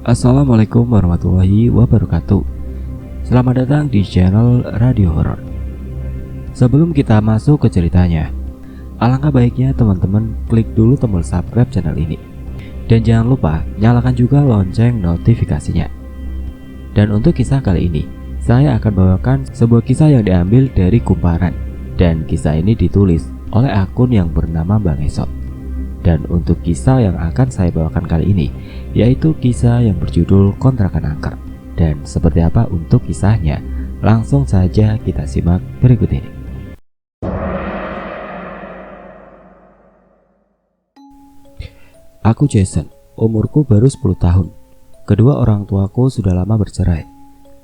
Assalamualaikum warahmatullahi wabarakatuh. Selamat datang di channel Radio Horor. Sebelum kita masuk ke ceritanya, alangkah baiknya teman-teman klik dulu tombol subscribe channel ini. Dan jangan lupa nyalakan juga lonceng notifikasinya. Dan untuk kisah kali ini, saya akan bawakan sebuah kisah yang diambil dari Kumparan. Dan kisah ini ditulis oleh akun yang bernama Bang Esot. Dan untuk kisah yang akan saya bawakan kali ini, yaitu kisah yang berjudul Kontrakan Angker. Dan seperti apa untuk kisahnya, langsung saja kita simak berikut ini. Aku Jason, umurku baru 10 tahun. Kedua orang tuaku sudah lama bercerai.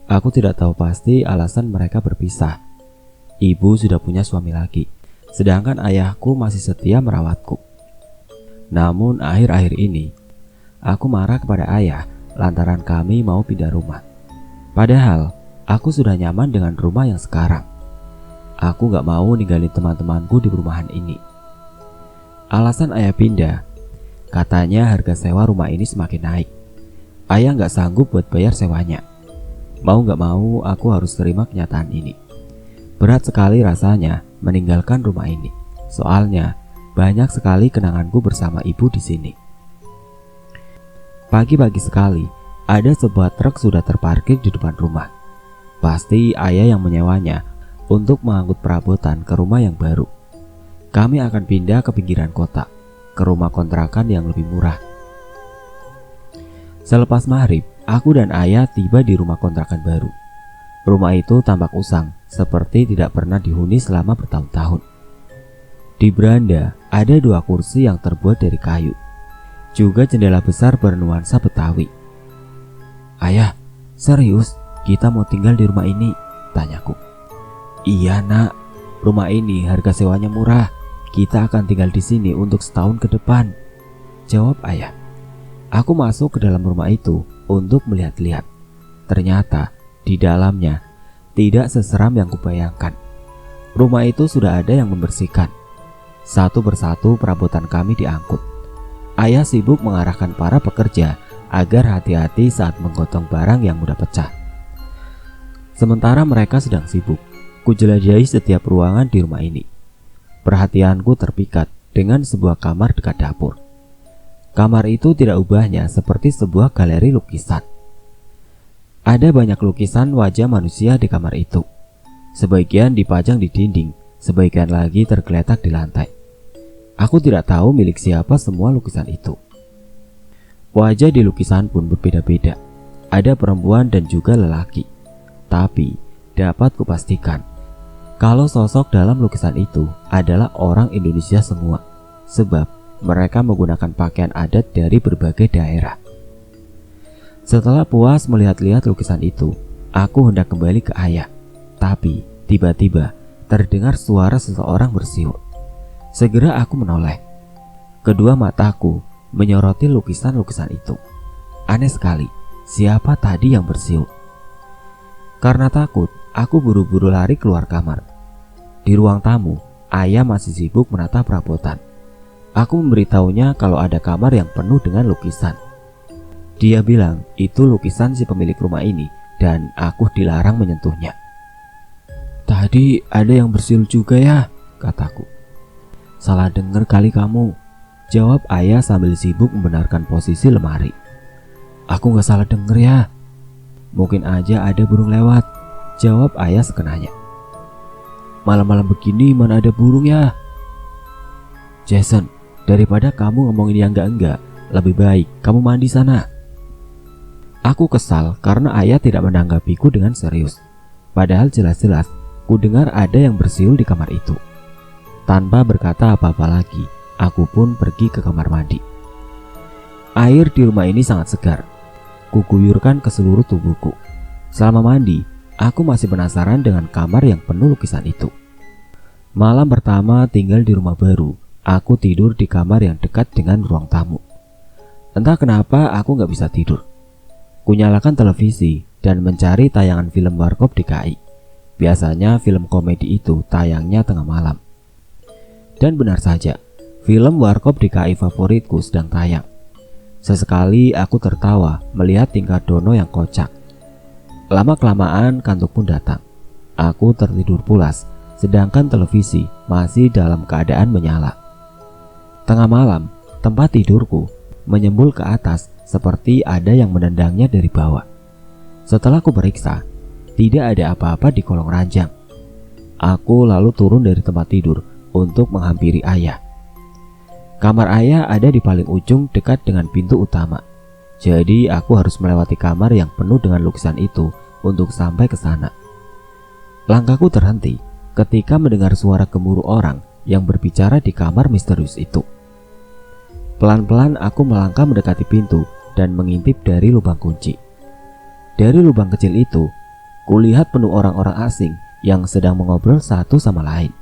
Aku tidak tahu pasti alasan mereka berpisah. Ibu sudah punya suami lagi, sedangkan ayahku masih setia merawatku. Namun akhir-akhir ini, aku marah kepada ayah lantaran kami mau pindah rumah. Padahal, aku sudah nyaman dengan rumah yang sekarang. Aku gak mau ninggalin teman-temanku di perumahan ini. Alasan ayah pindah, katanya harga sewa rumah ini semakin naik. Ayah gak sanggup buat bayar sewanya. Mau gak mau, aku harus terima kenyataan ini. Berat sekali rasanya meninggalkan rumah ini. Soalnya, banyak sekali kenanganku bersama ibu di sini. Pagi-pagi sekali, ada sebuah truk sudah terparkir di depan rumah. Pasti ayah yang menyewanya untuk mengangkut perabotan ke rumah yang baru. Kami akan pindah ke pinggiran kota, ke rumah kontrakan yang lebih murah. Selepas maghrib, aku dan ayah tiba di rumah kontrakan baru. Rumah itu tampak usang, seperti tidak pernah dihuni selama bertahun-tahun. Di beranda ada 2 kursi yang terbuat dari kayu. Juga jendela besar bernuansa Betawi. "Ayah, serius kita mau tinggal di rumah ini?" tanyaku. "Iya nak, rumah ini harga sewanya murah. Kita akan tinggal di sini untuk setahun ke depan," jawab ayah. Aku masuk ke dalam rumah itu untuk melihat-lihat. Ternyata di dalamnya tidak seseram yang kubayangkan. Rumah itu sudah ada yang membersihkan. Satu persatu perabotan kami diangkut. Ayah sibuk mengarahkan para pekerja agar hati-hati saat menggotong barang yang mudah pecah. Sementara mereka sedang sibuk, kujelajahi setiap ruangan di rumah ini. Perhatianku terpikat dengan sebuah kamar dekat dapur. Kamar itu tidak ubahnya seperti sebuah galeri lukisan. Ada banyak lukisan wajah manusia di kamar itu. Sebagian dipajang di dinding, sebagian lagi tergeletak di lantai. Aku tidak tahu milik siapa semua lukisan itu. Wajah di lukisan pun berbeda-beda. Ada perempuan dan juga lelaki. Tapi dapat kupastikan kalau sosok dalam lukisan itu adalah orang Indonesia semua, sebab mereka menggunakan pakaian adat dari berbagai daerah. Setelah puas melihat-lihat lukisan itu, aku hendak kembali ke ayah. Tapi tiba-tiba terdengar suara seseorang bersiul. Segera aku menoleh. Kedua mataku menyoroti lukisan-lukisan itu. Aneh sekali, siapa tadi yang bersiul? Karena takut, aku buru-buru lari keluar kamar. Di ruang tamu, ayah masih sibuk menata perabotan. Aku memberitahunya kalau ada kamar yang penuh dengan lukisan. Dia bilang itu lukisan si pemilik rumah ini dan aku dilarang menyentuhnya. "Tadi ada yang bersiul juga ya," kataku. "Salah dengar kali kamu," jawab ayah sambil sibuk membenarkan posisi lemari. "Aku gak salah denger ya. Mungkin aja ada burung lewat," jawab ayah sekenanya. "Malam-malam begini mana ada burung ya?" "Jason, daripada kamu ngomongin yang enggak-enggak, lebih baik kamu mandi sana." Aku kesal karena ayah tidak menanggapiku dengan serius. Padahal jelas-jelas ku dengar ada yang bersiul di kamar itu. Tanpa berkata apa-apa lagi, aku pun pergi ke kamar mandi. Air di rumah ini sangat segar. Kuguyurkan ke seluruh tubuhku. Selama mandi, aku masih penasaran dengan kamar yang penuh lukisan itu. Malam pertama tinggal di rumah baru, aku tidur di kamar yang dekat dengan ruang tamu. Entah kenapa aku gak bisa tidur. Kunyalakan televisi dan mencari tayangan film Warkop DKI. Biasanya film komedi itu tayangnya tengah malam. Dan benar saja, film Warkop DKI favoritku sedang tayang. Sesekali aku tertawa melihat tingkah Dono yang kocak. Lama-kelamaan kantuk pun datang. Aku tertidur pulas, sedangkan televisi masih dalam keadaan menyala. Tengah malam, tempat tidurku menyembul ke atas seperti ada yang menendangnya dari bawah. Setelah ku periksa, tidak ada apa-apa di kolong ranjang. Aku lalu turun dari tempat tidur untuk menghampiri ayah. Kamar ayah ada di paling ujung dekat dengan pintu utama. Jadi aku harus melewati kamar yang penuh dengan lukisan itu untuk sampai ke sana. Langkahku terhenti ketika mendengar suara gemuruh orang yang berbicara di kamar misterius itu. Pelan-pelan aku melangkah mendekati pintu dan mengintip dari lubang kunci. Dari lubang kecil itu, kulihat penuh orang-orang asing yang sedang mengobrol satu sama lain.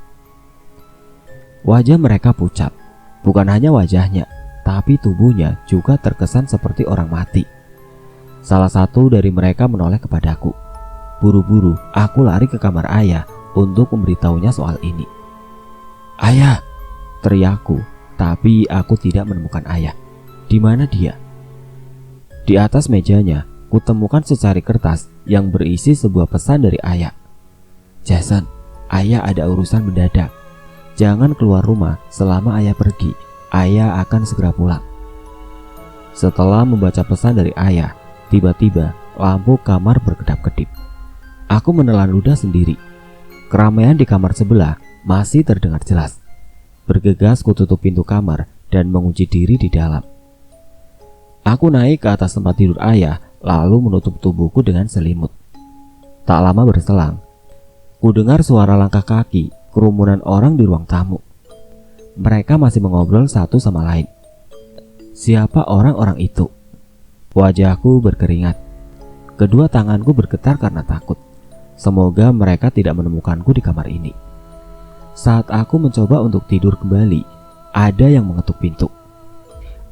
Wajah mereka pucat. Bukan hanya wajahnya, tapi tubuhnya juga terkesan seperti orang mati. Salah satu dari mereka menoleh kepadaku. Buru-buru aku lari ke kamar ayah untuk memberitahunya soal ini. "Ayah!" teriakku, tapi aku tidak menemukan ayah. Di mana dia? Di atas mejanya kutemukan secari kertas yang berisi sebuah pesan dari ayah. "Jason, ayah ada urusan mendadak. Jangan keluar rumah selama ayah pergi. Ayah akan segera pulang." Setelah membaca pesan dari ayah, tiba-tiba lampu kamar berkedap-kedip. Aku menelan ludah sendiri. Keramaian di kamar sebelah masih terdengar jelas. Bergegas kututup pintu kamar dan mengunci diri di dalam. Aku naik ke atas tempat tidur ayah, lalu menutup tubuhku dengan selimut. Tak lama berselang, ku dengar suara langkah kaki kerumunan orang di ruang tamu. Mereka masih mengobrol satu sama lain. Siapa orang-orang itu? Wajahku berkeringat. Kedua tanganku bergetar karena takut. Semoga mereka tidak menemukanku di kamar ini. Saat aku mencoba untuk tidur kembali, ada yang mengetuk pintu.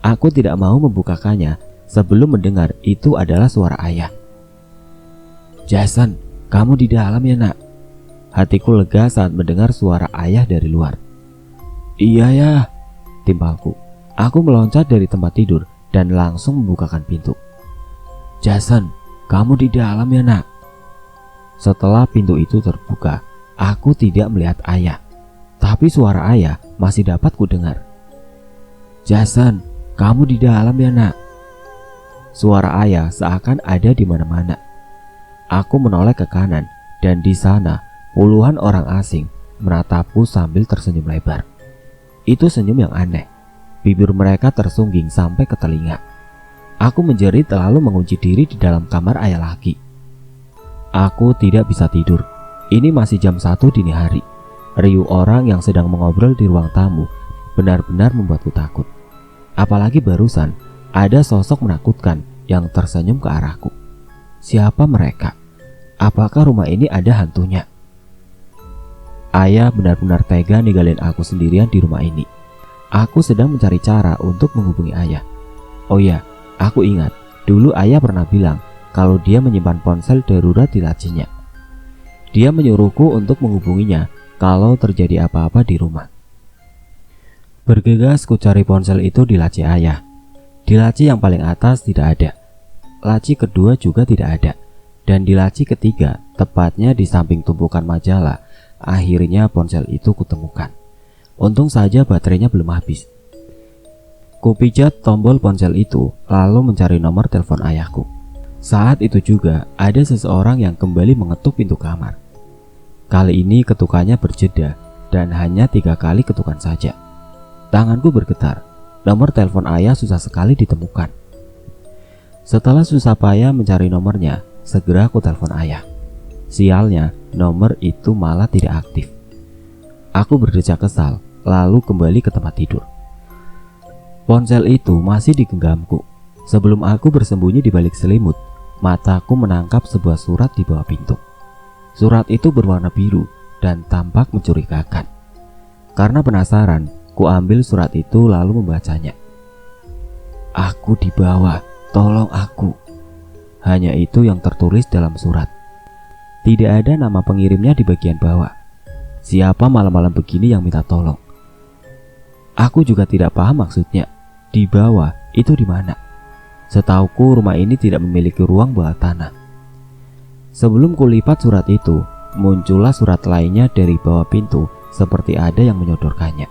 Aku tidak mau membukakannya sebelum mendengar itu adalah suara ayah. "Jason, kamu di dalam ya nak?" Hatiku lega saat mendengar suara ayah dari luar. "Iya ya," timpalku. Aku meloncat dari tempat tidur dan langsung membukakan pintu. "Jason, kamu di dalam ya nak?" Setelah pintu itu terbuka, aku tidak melihat ayah, tapi suara ayah masih dapat kudengar. "Jason, kamu di dalam ya nak?" Suara ayah seakan ada di mana-mana. Aku menoleh ke kanan dan di sana puluhan orang asing menatapku sambil tersenyum lebar. Itu senyum yang aneh. Bibir mereka tersungging sampai ke telinga. Aku menjerit lalu mengunci diri di dalam kamar ayah lagi. Aku tidak bisa tidur. Ini masih jam 1 dini hari. Riuh orang yang sedang mengobrol di ruang tamu benar-benar membuatku takut. Apalagi barusan ada sosok menakutkan yang tersenyum ke arahku. Siapa mereka? Apakah rumah ini ada hantunya? Ayah benar-benar tega ninggalin aku sendirian di rumah ini. Aku sedang mencari cara untuk menghubungi ayah. Oh ya, aku ingat dulu ayah pernah bilang kalau dia menyimpan ponsel darurat di lacinya. Dia menyuruhku untuk menghubunginya kalau terjadi apa-apa di rumah. Bergegas ku cari ponsel itu di laci ayah. Di laci yang paling atas tidak ada. Laci kedua juga tidak ada. Dan di laci ketiga, tepatnya di samping tumpukan majalah, akhirnya ponsel itu kutemukan. Untung saja baterainya belum habis. Kupijat tombol ponsel itu, lalu mencari nomor telepon ayahku. Saat itu juga ada seseorang yang kembali mengetuk pintu kamar. Kali ini ketukannya berjeda dan hanya 3 kali ketukan saja. Tanganku bergetar. Nomor telepon ayah susah sekali ditemukan. Setelah susah payah mencari nomornya, segera aku telepon ayah. Sialnya, nomor itu malah tidak aktif. Aku berdecak kesal, lalu kembali ke tempat tidur. Ponsel itu masih di genggamku. Sebelum aku bersembunyi di balik selimut, mataku menangkap sebuah surat di bawah pintu. Surat itu berwarna biru dan tampak mencurigakan. Karena penasaran, ku ambil surat itu lalu membacanya. "Aku di bawah, tolong aku." Hanya itu yang tertulis dalam surat. Tidak ada nama pengirimnya di bagian bawah. Siapa malam-malam begini yang minta tolong? Aku juga tidak paham maksudnya. Di bawah itu di mana? Setauku rumah ini tidak memiliki ruang bawah tanah. Sebelum kulipat surat itu, muncullah surat lainnya dari bawah pintu seperti ada yang menyodorkannya.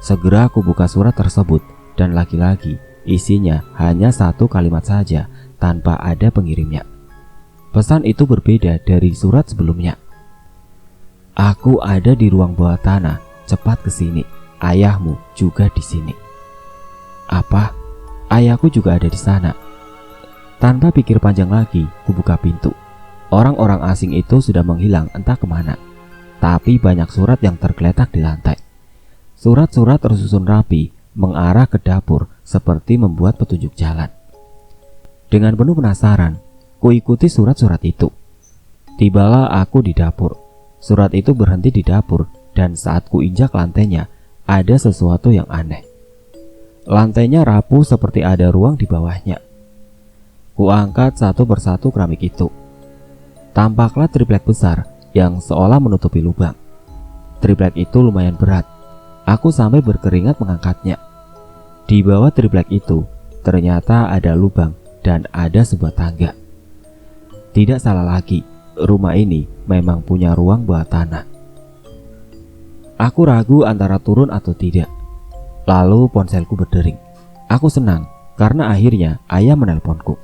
Segera aku buka surat tersebut dan lagi-lagi isinya hanya satu kalimat saja tanpa ada pengirimnya. Pesan itu berbeda dari surat sebelumnya. Aku ada di ruang bawah tanah, cepat ke sini. Ayahmu juga di sini. Apa? Ayahku juga ada di sana. Tanpa pikir panjang lagi, kubuka pintu. Orang-orang asing itu sudah menghilang entah kemana. Tapi banyak surat yang tergeletak di lantai. Surat-surat tersusun rapi, mengarah ke dapur seperti membuat petunjuk jalan. Dengan penuh penasaran, kuikuti surat-surat itu. Tibalah aku di dapur. Surat itu berhenti di dapur dan saat kuinjak lantainya, ada sesuatu yang aneh. Lantainya rapuh seperti ada ruang di bawahnya. Kuangkat satu persatu keramik itu. Tampaklah triplek besar yang seolah menutupi lubang. Triplek itu lumayan berat. Aku sampai berkeringat mengangkatnya. Di bawah triplek itu ternyata ada lubang dan ada sebuah tangga. Tidak salah lagi, rumah ini memang punya ruang bawah tanah. Aku ragu antara turun atau tidak. Lalu ponselku berdering. Aku senang karena akhirnya ayah menelponku.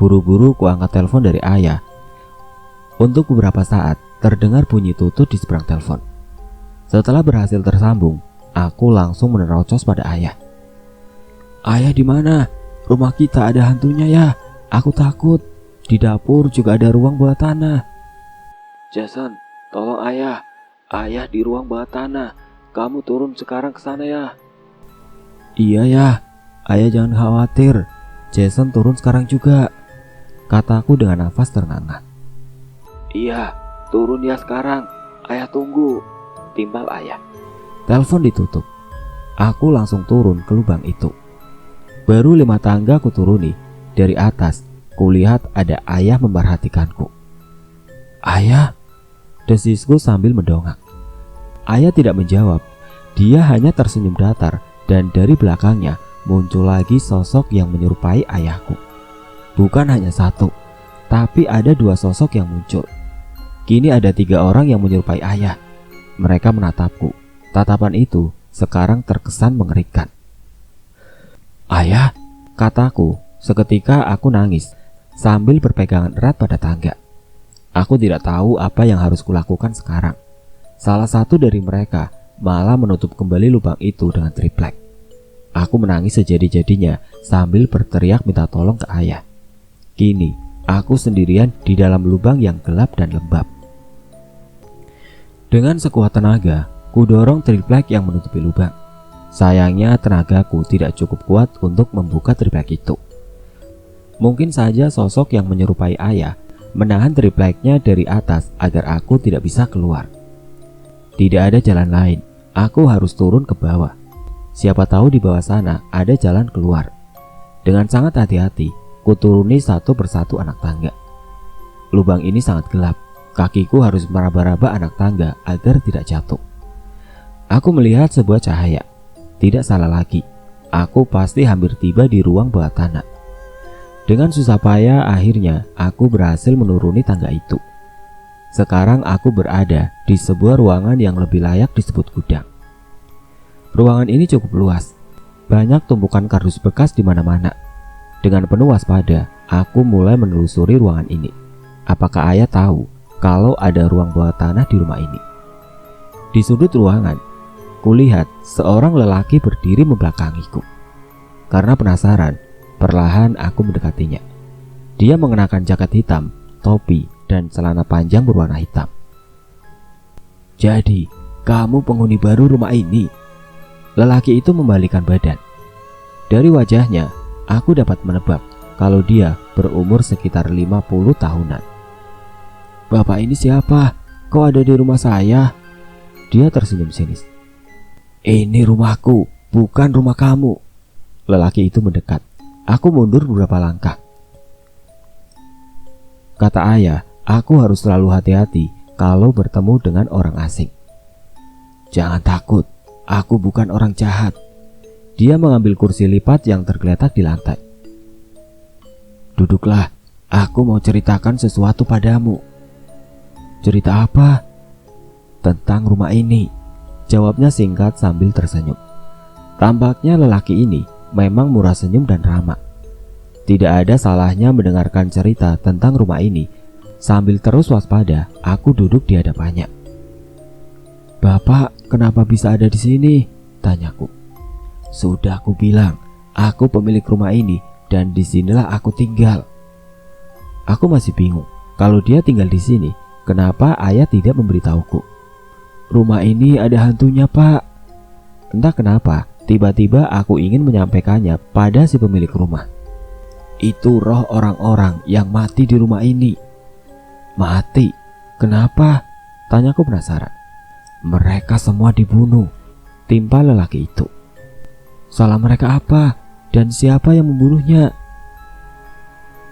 Buru-buru kuangkat telepon dari ayah. Untuk beberapa saat terdengar bunyi tutut di seberang telepon. Setelah berhasil tersambung, aku langsung menerocos pada ayah. Ayah di mana? Rumah kita ada hantunya ya. Aku takut. Di dapur juga ada ruang bawah tanah. Jason, tolong ayah. Ayah di ruang bawah tanah. Kamu turun sekarang ke sana ya. Iya ya. Ayah jangan khawatir. Jason turun sekarang juga. Kataku dengan nafas ternganga. Iya, turun ya sekarang. Ayah tunggu. Timbal ayah. Telepon ditutup. Aku langsung turun ke lubang itu. Baru 5 tangga ku turuni. Dari atas, kulihat ada ayah memperhatikanku. Ayah? Desisku sambil mendongak. Ayah tidak menjawab. Dia hanya tersenyum datar dan dari belakangnya muncul lagi sosok yang menyerupai ayahku. Bukan hanya satu, tapi ada 2 sosok yang muncul. Kini ada 3 orang yang menyerupai ayah. Mereka menatapku. Tatapan itu sekarang terkesan mengerikan. Ayah, kataku. Seketika aku nangis sambil berpegangan erat pada tangga. Aku tidak tahu apa yang harus kulakukan sekarang. Salah satu dari mereka malah menutup kembali lubang itu dengan triplek. Aku menangis sejadi-jadinya sambil berteriak minta tolong ke ayah. Kini aku sendirian di dalam lubang yang gelap dan lembab. Dengan sekuat tenaga, kudorong triplek yang menutupi lubang. Sayangnya tenagaku tidak cukup kuat untuk membuka triplek itu. Mungkin saja sosok yang menyerupai ayah menahan tripleknya dari atas agar aku tidak bisa keluar. Tidak ada jalan lain, aku harus turun ke bawah. Siapa tahu di bawah sana ada jalan keluar. Dengan sangat hati-hati, kuturuni satu persatu anak tangga. Lubang ini sangat gelap, kakiku harus meraba-raba anak tangga agar tidak jatuh. Aku melihat sebuah cahaya. Tidak salah lagi, aku pasti hampir tiba di ruang bawah tanah. Dengan susah payah akhirnya aku berhasil menuruni tangga itu. Sekarang aku berada di sebuah ruangan yang lebih layak disebut gudang. Ruangan ini cukup luas. Banyak tumpukan kardus bekas di mana-mana. Dengan penuh waspada, aku mulai menelusuri ruangan ini. Apakah ayah tahu kalau ada ruang bawah tanah di rumah ini? Di sudut ruangan, kulihat seorang lelaki berdiri membelakangiku. Karena penasaran, perlahan aku mendekatinya. Dia mengenakan jaket hitam, topi, dan celana panjang berwarna hitam. Jadi, kamu penghuni baru rumah ini? Lelaki itu membalikkan badan. Dari wajahnya, aku dapat menebak kalau dia berumur sekitar 50 tahunan. Bapak ini siapa? Kok ada di rumah saya? Dia tersenyum sinis. Ini rumahku, bukan rumah kamu. Lelaki itu mendekat. Aku mundur beberapa langkah. Kata ayah, aku harus selalu hati-hati kalau bertemu dengan orang asing. Jangan takut, aku bukan orang jahat. Dia mengambil kursi lipat yang tergeletak di lantai. Duduklah, aku mau ceritakan sesuatu padamu. Cerita apa? Tentang rumah ini, jawabnya singkat sambil tersenyum. Tampaknya lelaki ini memang murah senyum dan ramah. Tidak ada salahnya mendengarkan cerita tentang rumah ini. Sambil terus waspada, aku duduk di hadapannya. Bapak, kenapa bisa ada di sini? Tanyaku. Sudah aku bilang, aku pemilik rumah ini dan disinilah aku tinggal. Aku masih bingung, kalau dia tinggal di sini, kenapa ayah tidak memberitahuku? Rumah ini ada hantunya, Pak. Entah kenapa, tiba-tiba aku ingin menyampaikannya pada si pemilik rumah. Itu roh orang-orang yang mati di rumah ini. Mati? Kenapa? Tanyaku penasaran. Mereka semua dibunuh, timpa lelaki itu. Salah mereka apa? Dan siapa yang membunuhnya?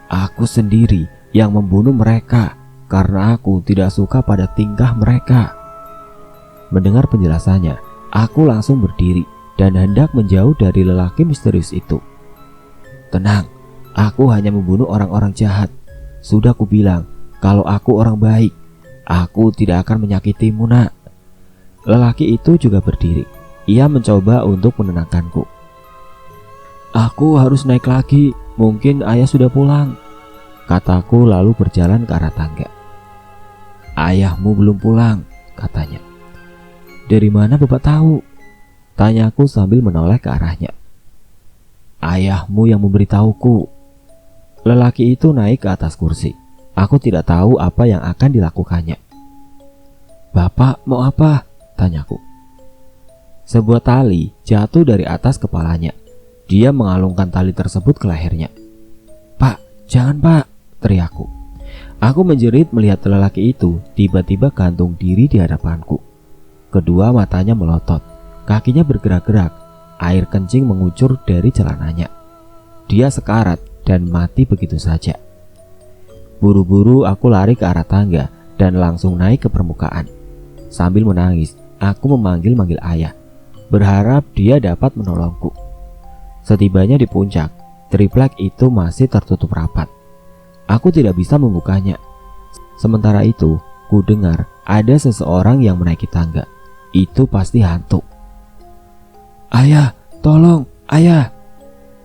Aku sendiri yang membunuh mereka karena aku tidak suka pada tingkah mereka. Mendengar penjelasannya, aku langsung berdiri dan hendak menjauh dari lelaki misterius itu. Tenang, aku hanya membunuh orang-orang jahat. Sudah aku bilang, kalau aku orang baik, aku tidak akan menyakitimu, nak. Lelaki itu juga berdiri. Ia mencoba untuk menenangkanku. Aku harus naik lagi, mungkin ayah sudah pulang, kataku lalu berjalan ke arah tangga. Ayahmu belum pulang, katanya. Dari mana bapak tahu? Tanyaku sambil menoleh ke arahnya. Ayahmu yang memberitahuku. Lelaki itu naik ke atas kursi. Aku tidak tahu apa yang akan dilakukannya. Bapak mau apa? Tanyaku. Sebuah tali jatuh dari atas kepalanya. Dia mengalungkan tali tersebut ke lehernya. Pak, jangan pak, teriakku. Aku menjerit melihat lelaki itu tiba-tiba gantung diri di hadapanku. Kedua matanya melotot, kakinya bergerak-gerak, air kencing mengucur dari celananya. Dia sekarat dan mati begitu saja. Buru-buru aku lari ke arah tangga dan langsung naik ke permukaan. Sambil menangis, aku memanggil-manggil ayah, berharap dia dapat menolongku. Setibanya di puncak, triplek itu masih tertutup rapat. Aku tidak bisa membukanya. Sementara itu, ku dengar ada seseorang yang menaiki tangga. Itu pasti hantu. Ayah, tolong, ayah!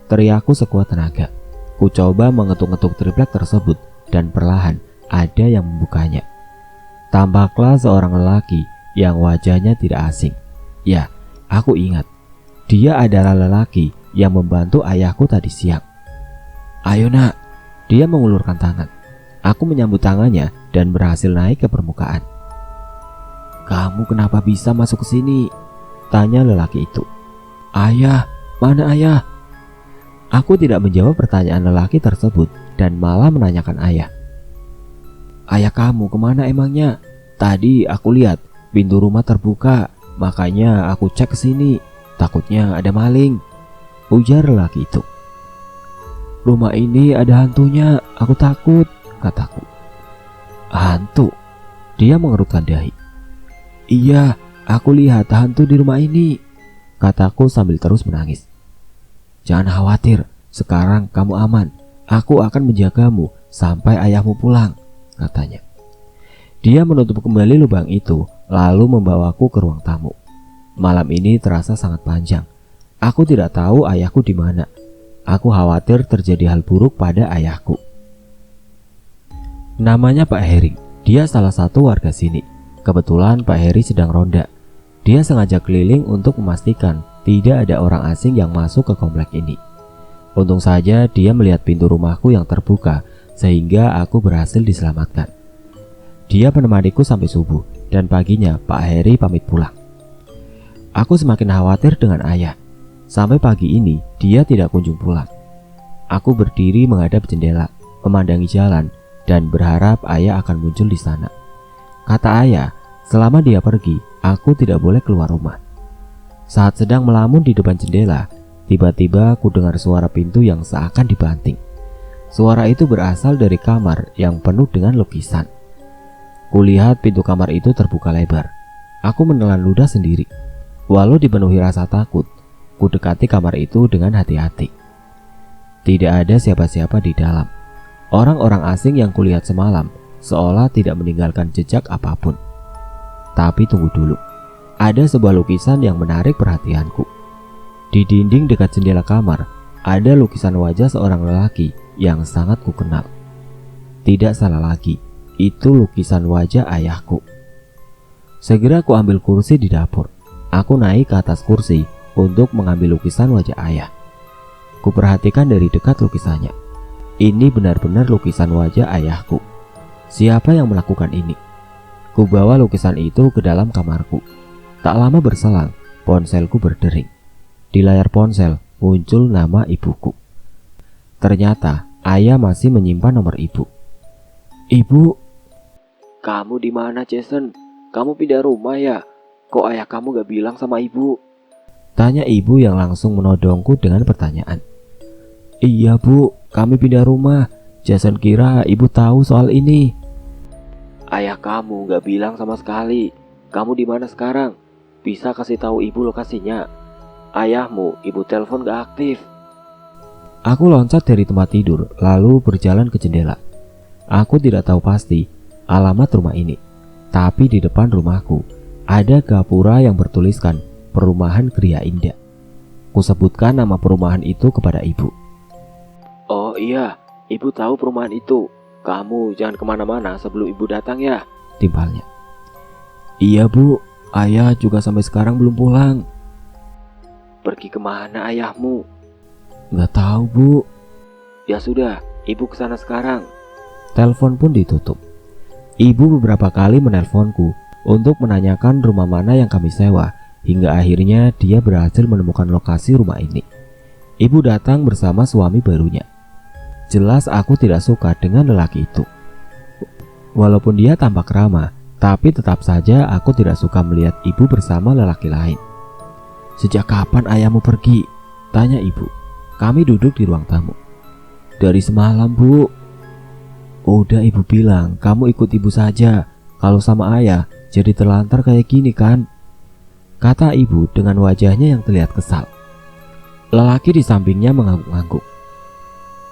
Teriakku sekuat tenaga. Ku coba mengetuk-ngetuk triplek tersebut dan perlahan ada yang membukanya. Tampaklah seorang lelaki yang wajahnya tidak asing. Ya, aku ingat. Dia adalah lelaki yang membantu ayahku tadi siang. Ayo nak, dia mengulurkan tangan. Aku menyambut tangannya dan berhasil naik ke permukaan. Kamu kenapa bisa masuk ke sini? Tanya lelaki itu. Ayah, mana ayah? Aku tidak menjawab pertanyaan lelaki tersebut dan malah menanyakan ayah. Ayah kamu kemana emangnya? Tadi aku lihat pintu rumah terbuka, makanya aku cek ke sini. Takutnya ada maling, ujar lelaki itu. Rumah ini ada hantunya, aku takut, kataku. Hantu? Dia mengerutkan dahi. Iya, aku lihat hantu di rumah ini, kataku sambil terus menangis. Jangan khawatir, sekarang kamu aman. Aku akan menjagamu sampai ayahmu pulang, katanya. Dia menutup kembali lubang itu, lalu membawaku ke ruang tamu. Malam ini terasa sangat panjang. Aku tidak tahu ayahku di mana. Aku khawatir terjadi hal buruk pada ayahku. Namanya Pak Heri. Dia salah satu warga sini. Kebetulan Pak Heri sedang ronda. Dia sengaja keliling untuk memastikan tidak ada orang asing yang masuk ke komplek ini. Untung saja dia melihat pintu rumahku yang terbuka, sehingga aku berhasil diselamatkan. Dia menemaniku sampai subuh, dan paginya Pak Heri pamit pulang. Aku semakin khawatir dengan ayah. Sampai pagi ini dia tidak kunjung pulang. Aku berdiri menghadap jendela, memandangi jalan, dan berharap ayah akan muncul di sana. Kata ayah, selama dia pergi, aku tidak boleh keluar rumah. Saat sedang melamun di depan jendela, tiba-tiba aku dengar suara pintu yang seakan dibanting. Suara itu berasal dari kamar yang penuh dengan lukisan. Kulihat pintu kamar itu terbuka lebar. Aku menelan ludah sendiri. Walau dipenuhi rasa takut, ku dekati kamar itu dengan hati-hati. Tidak ada siapa-siapa di dalam. Orang-orang asing yang kulihat semalam seolah tidak meninggalkan jejak apapun. Tapi tunggu dulu. Ada sebuah lukisan yang menarik perhatianku. Di dinding dekat jendela kamar, ada lukisan wajah seorang lelaki yang sangat kukenal. Tidak salah lagi, itu lukisan wajah ayahku. Segera ku ambil kursi di dapur. Aku naik ke atas kursi untuk mengambil lukisan wajah ayah. Kuperhatikan dari dekat lukisannya. Ini benar-benar lukisan wajah ayahku. Siapa yang melakukan ini? Ku bawa lukisan itu ke dalam kamarku. Tak lama berselang, ponselku berdering. Di layar ponsel muncul nama ibuku. Ternyata ayah masih menyimpan nomor ibu. Ibu, kamu di mana, Jason? Kamu pindah rumah ya? Kok ayah kamu gak bilang sama ibu? Tanya ibu yang langsung menodongku dengan pertanyaan. Iya bu, kami pindah rumah. Jason kira ibu tahu soal ini. Ayah kamu gak bilang sama sekali. Kamu di mana sekarang? Bisa kasih tahu ibu lokasinya? Ayahmu ibu telepon gak aktif. Aku loncat dari tempat tidur lalu berjalan ke jendela. Aku tidak tahu pasti alamat rumah ini, tapi di depan rumahku ada gapura yang bertuliskan Perumahan Gria Indah. Kusebutkan nama perumahan itu kepada ibu. Oh iya, ibu tahu perumahan itu. Kamu jangan kemana-mana sebelum ibu datang ya, timbalnya. Iya bu, ayah juga sampai sekarang belum pulang. Pergi kemana ayahmu? Nggak tahu bu. Ya sudah, ibu kesana sekarang. Telepon pun ditutup. Ibu beberapa kali menelponku untuk menanyakan rumah mana yang kami sewa, hingga akhirnya dia berhasil menemukan lokasi rumah ini. Ibu datang bersama suami barunya. Jelas aku tidak suka dengan lelaki itu. Walaupun dia tampak ramah, tapi tetap saja aku tidak suka melihat ibu bersama lelaki lain. Sejak kapan ayahmu pergi? Tanya ibu. Kami duduk di ruang tamu. Dari semalam bu. Udah ibu bilang kamu ikut ibu saja. Kalau sama ayah jadi terlantar kayak gini kan? Kata ibu dengan wajahnya yang terlihat kesal. Lelaki di sampingnya mengangguk-angguk.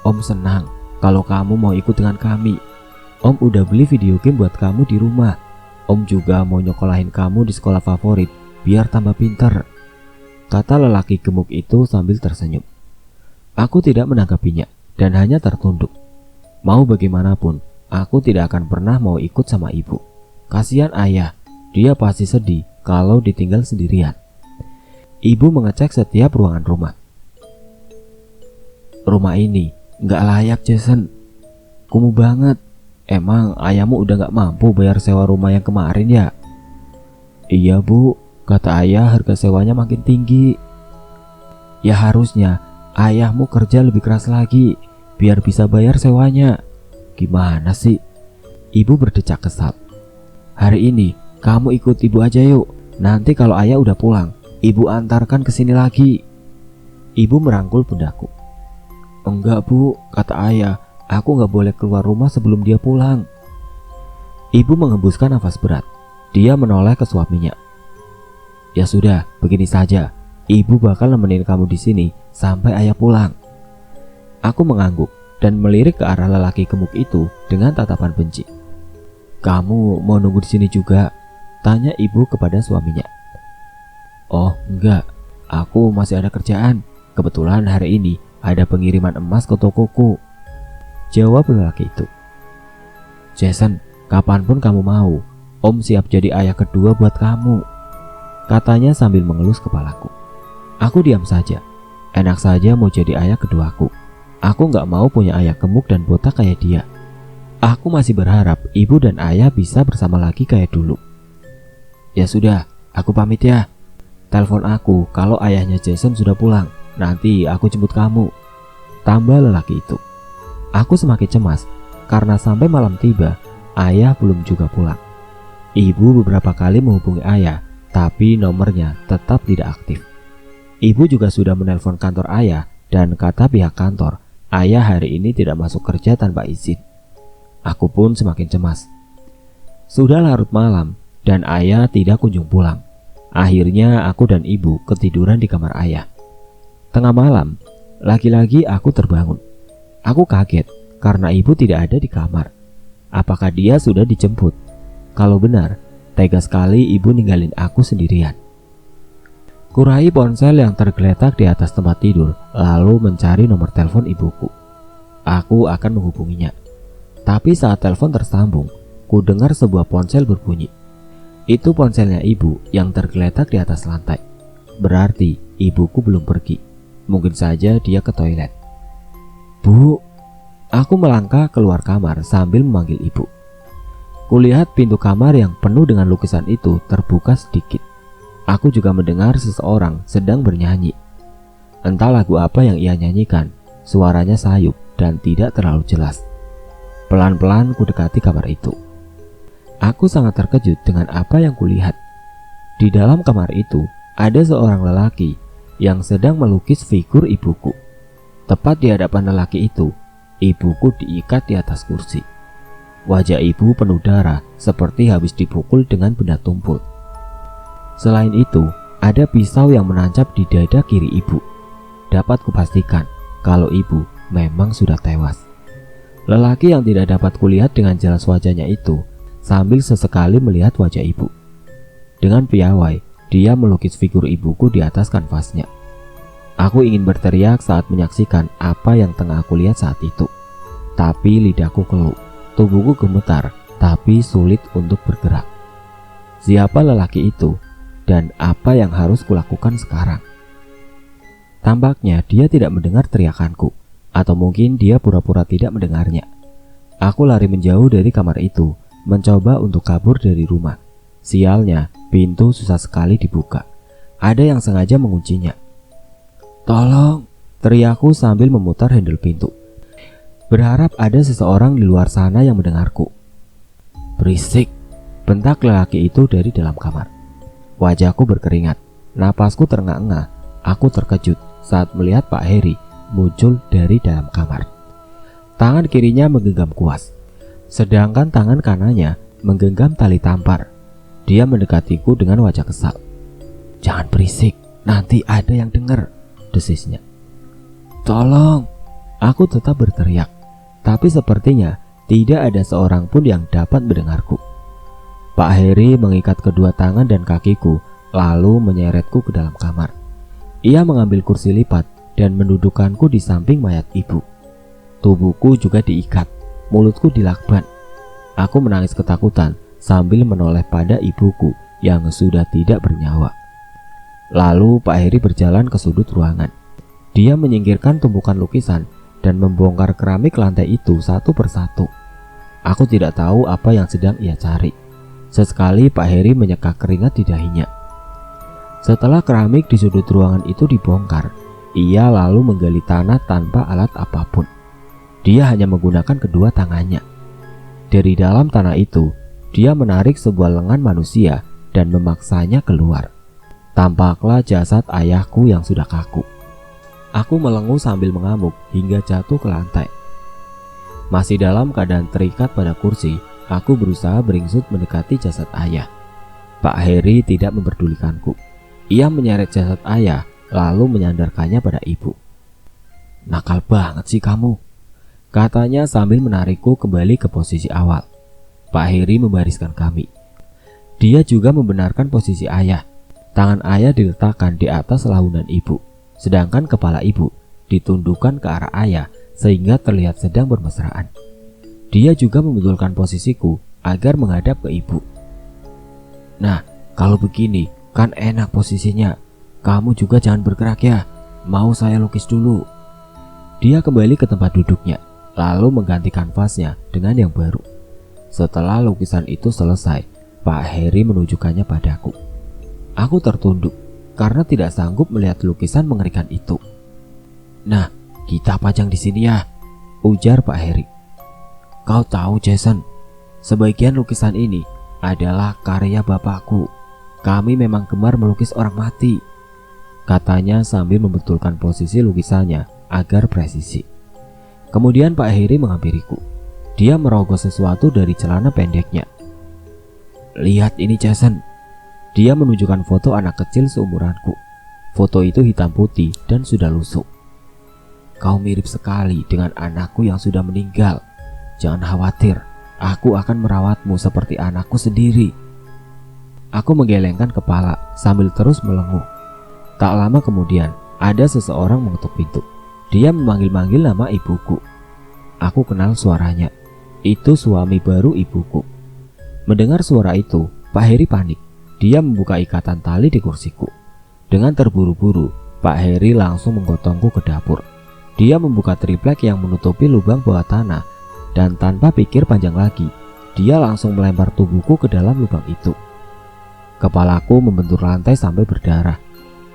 Om senang kalau kamu mau ikut dengan kami. Om udah beli video game buat kamu di rumah. Om juga mau nyokolahin kamu di sekolah favorit biar tambah pinter. Kata lelaki gemuk itu sambil tersenyum. Aku tidak menanggapinya dan hanya tertunduk. Mau bagaimanapun, aku tidak akan pernah mau ikut sama ibu. Kasihan ayah, dia pasti sedih kalau ditinggal sendirian. Ibu mengecek setiap ruangan rumah. Rumah ini nggak layak Jason. Kumuh banget. Emang ayahmu udah nggak mampu bayar sewa rumah yang kemarin ya? Iya bu, kata ayah harga sewanya makin tinggi. Ya harusnya ayahmu kerja lebih keras lagi biar bisa bayar sewanya. Gimana sih? Ibu berdecak kesal. Hari ini kamu ikut ibu aja yuk. Nanti kalau ayah udah pulang, ibu antarkan ke sini lagi. Ibu merangkul pundaku. Enggak bu, kata ayah. Aku gak boleh keluar rumah sebelum dia pulang. Ibu menghembuskan nafas berat. Dia menoleh ke suaminya. Ya sudah, begini saja. Ibu bakal nemenin kamu di sini sampai ayah pulang. Aku mengangguk dan melirik ke arah lelaki gemuk itu dengan tatapan benci. Kamu mau nunggu di sini juga? Tanya ibu kepada suaminya. Oh enggak, aku masih ada kerjaan. Kebetulan hari ini ada pengiriman emas ke tokoku. Jawab lelaki itu. Jason, kapanpun kamu mau, Om siap jadi ayah kedua buat kamu. Katanya sambil mengelus kepalaku. Aku diam saja. Enak saja mau jadi ayah keduaku. Aku gak mau punya ayah gemuk dan botak kayak dia. Aku masih berharap ibu dan ayah bisa bersama lagi kayak dulu. Ya sudah, aku pamit ya. Telepon aku kalau ayahnya Jason sudah pulang. Nanti aku jemput kamu. Tambah lelaki itu. Aku semakin cemas karena sampai malam tiba, ayah belum juga pulang. Ibu beberapa kali menghubungi ayah, tapi nomornya tetap tidak aktif. Ibu juga sudah menelpon kantor ayah dan kata pihak kantor, ayah hari ini tidak masuk kerja tanpa izin. Aku pun semakin cemas. Sudah larut malam dan ayah tidak kunjung pulang. Akhirnya aku dan ibu ketiduran di kamar ayah. Tengah malam, lagi-lagi aku terbangun. Aku kaget karena ibu tidak ada di kamar. Apakah dia sudah dijemput? Kalau benar, tega sekali ibu ninggalin aku sendirian. Kurai ponsel yang tergeletak di atas tempat tidur, lalu mencari nomor telepon ibuku. Aku akan menghubunginya. Tapi saat telepon tersambung, ku dengar sebuah ponsel berbunyi. Itu ponselnya ibu yang tergeletak di atas lantai. Berarti ibuku belum pergi. Mungkin saja dia ke toilet. Bu, aku melangkah keluar kamar sambil memanggil ibu. Kulihat pintu kamar yang penuh dengan lukisan itu terbuka sedikit. Aku juga mendengar seseorang sedang bernyanyi. Entah lagu apa yang ia nyanyikan. Suaranya sayup dan tidak terlalu jelas. Pelan-pelan ku dekati kamar itu. Aku sangat terkejut dengan apa yang kulihat. Di dalam kamar itu ada seorang lelaki yang sedang melukis figur ibuku. Tepat di hadapan lelaki itu, ibuku diikat di atas kursi. Wajah ibu penuh darah seperti habis dipukul dengan benda tumpul. Selain itu, ada pisau yang menancap di dada kiri ibu. Dapat kupastikan kalau ibu memang sudah tewas. Lelaki yang tidak dapat kulihat dengan jelas wajahnya itu sambil sesekali melihat wajah ibu. Dengan piawai, dia melukis figur ibuku di atas kanvasnya. Aku ingin berteriak saat menyaksikan apa yang tengah aku lihat saat itu. Tapi lidahku keluh, tubuhku gemetar, tapi sulit untuk bergerak. Siapa lelaki itu dan apa yang harus kulakukan sekarang? Tampaknya dia tidak mendengar teriakanku, atau mungkin dia pura-pura tidak mendengarnya. Aku lari menjauh dari kamar itu, mencoba untuk kabur dari rumah. Sialnya, pintu susah sekali dibuka. Ada yang sengaja menguncinya. Tolong, teriakku sambil memutar handle pintu. Berharap ada seseorang di luar sana yang mendengarku. Berisik, bentak lelaki itu dari dalam kamar. Wajahku berkeringat, napasku terengah-engah. Aku terkejut saat melihat Pak Heri muncul dari dalam kamar. Tangan kirinya menggenggam kuas, sedangkan tangan kanannya menggenggam tali tampar. Dia mendekatiku dengan wajah kesal. Jangan berisik, nanti ada yang dengar, desisnya. Tolong, aku tetap berteriak, tapi sepertinya tidak ada seorang pun yang dapat mendengarku. Pak Heri mengikat kedua tangan dan kakiku, lalu menyeretku ke dalam kamar. Ia mengambil kursi lipat dan mendudukkanku di samping mayat ibu. Tubuhku juga diikat, mulutku dilakban. Aku menangis ketakutan sambil menoleh pada ibuku yang sudah tidak bernyawa. Lalu Pak Heri berjalan ke sudut ruangan. Dia menyingkirkan tumpukan lukisan dan membongkar keramik lantai itu satu persatu. Aku tidak tahu apa yang sedang ia cari. Sesekali Pak Heri menyeka keringat di dahinya. Setelah keramik di sudut ruangan itu dibongkar, ia lalu menggali tanah tanpa alat apapun. Dia hanya menggunakan kedua tangannya. Dari dalam tanah itu, dia menarik sebuah lengan manusia dan memaksanya keluar. Tampaklah jasad ayahku yang sudah kaku. Aku melenguh sambil mengamuk hingga jatuh ke lantai. Masih dalam keadaan terikat pada kursi, aku berusaha beringsut mendekati jasad ayah. Pak Heri tidak memperdulikanku. Ia menyeret jasad ayah lalu menyandarkannya pada ibu. Nakal banget sih kamu, katanya sambil menarikku kembali ke posisi awal. Pak Heri membariskan kami. Dia juga membenarkan posisi ayah. Tangan ayah diletakkan di atas lahunan ibu, sedangkan kepala ibu ditundukkan ke arah ayah sehingga terlihat sedang bermesraan. Dia juga membetulkan posisiku agar menghadap ke ibu. Nah, kalau begini kan enak posisinya. Kamu juga jangan bergerak ya. Mau saya lukis dulu. Dia kembali ke tempat duduknya, lalu mengganti kanvasnya dengan yang baru. Setelah lukisan itu selesai, Pak Heri menunjukkannya padaku. Aku tertunduk karena tidak sanggup melihat lukisan mengerikan itu. Nah, kita pajang di sini ya, ujar Pak Heri. Kau tahu Jason, sebagian lukisan ini adalah karya bapakku. Kami memang gemar melukis orang mati, katanya sambil membetulkan posisi lukisannya agar presisi. Kemudian Pak Heri menghampiriku. Dia merogoh sesuatu dari celana pendeknya. "Lihat ini Jason." Dia menunjukkan foto anak kecil seumuranku. Foto itu hitam putih dan sudah lusuh. "Kau mirip sekali dengan anakku yang sudah meninggal. Jangan khawatir, aku akan merawatmu seperti anakku sendiri." Aku menggelengkan kepala sambil terus melenguh. Tak lama kemudian, ada seseorang mengetuk pintu. Dia memanggil-manggil nama ibuku. Aku kenal suaranya. Itu suami baru ibuku. Mendengar suara itu, Pak Heri panik. Dia membuka ikatan tali di kursiku. Dengan terburu-buru, Pak Heri langsung menggotongku ke dapur. Dia membuka triplek yang menutupi lubang bawah tanah, dan tanpa pikir panjang lagi, dia langsung melempar tubuhku ke dalam lubang itu. Kepalaku membentur lantai sampai berdarah,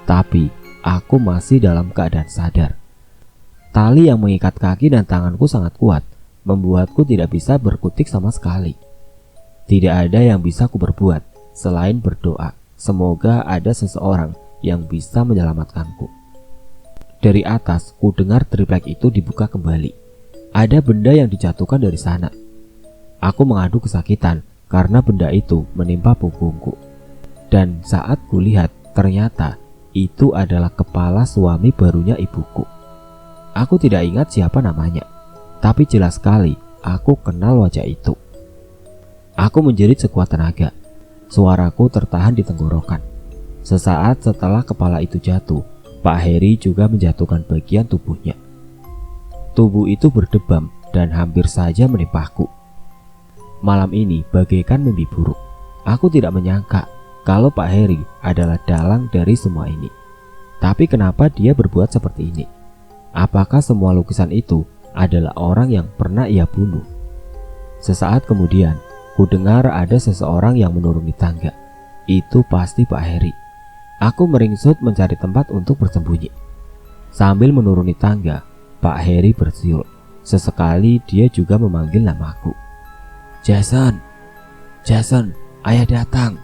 tapi aku masih dalam keadaan sadar. Tali yang mengikat kaki dan tanganku sangat kuat, membuatku tidak bisa berkutik sama sekali. Tidak ada yang bisa ku berbuat selain berdoa, semoga ada seseorang yang bisa menyelamatkanku. Dari atas, ku dengar triplek itu dibuka kembali. Ada benda yang dijatuhkan dari sana. Aku mengadu kesakitan karena benda itu menimpa punggungku. Dan saat ku lihat, ternyata itu adalah kepala suami barunya ibuku. Aku tidak ingat siapa namanya, tapi jelas sekali aku kenal wajah itu. Aku menjerit sekuat tenaga. Suaraku tertahan di tenggorokan. Sesaat setelah kepala itu jatuh, Pak Heri juga menjatuhkan bagian tubuhnya. Tubuh itu berdebam dan hampir saja menimpaku. Malam ini bagaikan mimpi buruk. Aku tidak menyangka kalau Pak Heri adalah dalang dari semua ini. Tapi kenapa dia berbuat seperti ini? Apakah semua lukisan itu adalah orang yang pernah ia bunuh? Sesaat kemudian, ku dengar ada seseorang yang menuruni tangga. Itu pasti Pak Heri. Aku meringsut mencari tempat untuk bersembunyi. Sambil menuruni tangga, Pak Heri bersiul. Sesekali dia juga memanggil namaku. "Jason, Jason, ayah datang."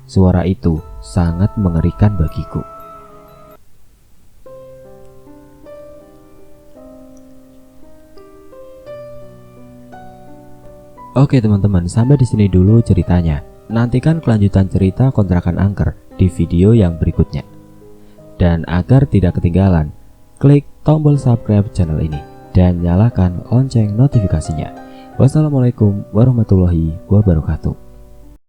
Suara itu sangat mengerikan bagiku. Oke teman-teman, sampai di sini dulu ceritanya. Nantikan kelanjutan cerita kontrakan angker di video yang berikutnya. Dan agar tidak ketinggalan, klik tombol subscribe channel ini dan nyalakan lonceng notifikasinya. Wassalamualaikum warahmatullahi wabarakatuh.